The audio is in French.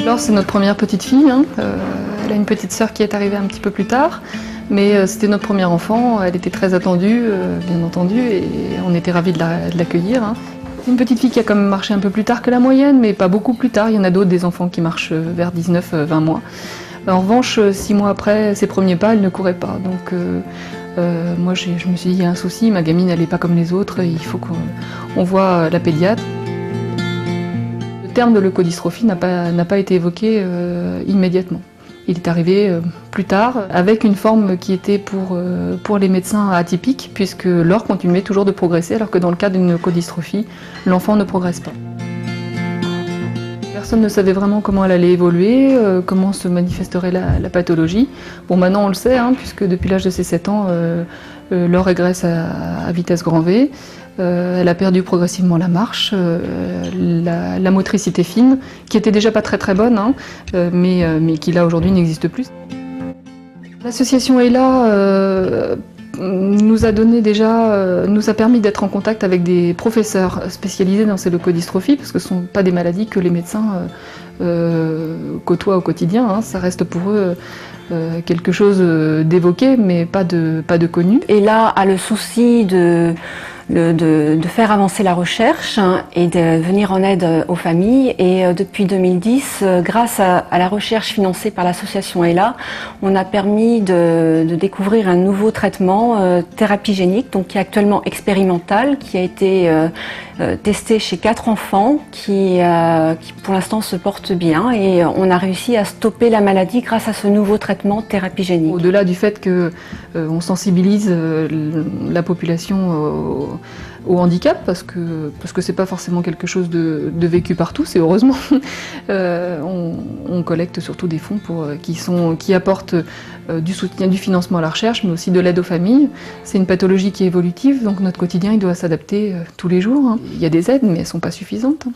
Laure, c'est notre première petite fille. Elle a une petite sœur qui est arrivée un petit peu plus tard, mais c'était notre premier enfant. Elle était très attendue, bien entendu, et on était ravis de l'accueillir. C'est une petite fille qui a quand même marché un peu plus tard que la moyenne, mais pas beaucoup plus tard. Il y en a d'autres, des enfants qui marchent vers 19-20 mois. En revanche, 6 mois après ses premiers pas, elle ne courait pas. Donc moi, je me suis dit, il y a un souci, ma gamine, elle n'est pas comme les autres, il faut qu'on voit la pédiatre. Le terme de leucodystrophie n'a pas été évoqué immédiatement. Il est arrivé plus tard, avec une forme qui était pour les médecins atypique, puisque Laure continuait toujours de progresser, alors que dans le cas d'une leucodystrophie, l'enfant ne progresse pas. Personne ne savait vraiment comment elle allait évoluer, comment se manifesterait la pathologie. Bon, maintenant on le sait, puisque depuis l'âge de ses 7 ans, Laure régresse à vitesse grand V. Elle a perdu progressivement la marche, la motricité fine, qui était déjà pas très bonne, mais qui là aujourd'hui n'existe plus. L'association ELA nous a permis d'être en contact avec des professeurs spécialisés dans ces leucodystrophies, parce que ce ne sont pas des maladies que les médecins côtoient au quotidien. Ça reste pour eux quelque chose d'évoqué, mais pas de connu. ELA a le souci de faire avancer la recherche et de venir en aide aux familles. Et depuis 2010, grâce à la recherche financée par l'association ELA, on a permis de découvrir un nouveau traitement, thérapie génique, donc qui est actuellement expérimental, qui a été testé chez 4 enfants qui pour l'instant se portent bien, et on a réussi à stopper la maladie grâce à ce nouveau traitement thérapie génique. Au-delà du fait qu'on sensibilise la population au handicap, parce que c'est pas forcément quelque chose de vécu par tous, et heureusement, on collecte surtout des fonds qui apportent du soutien, du financement à la recherche, mais aussi de l'aide aux familles. C'est une pathologie qui est évolutive, donc notre quotidien il doit s'adapter tous les jours. Il y a des aides, mais elles sont pas suffisantes.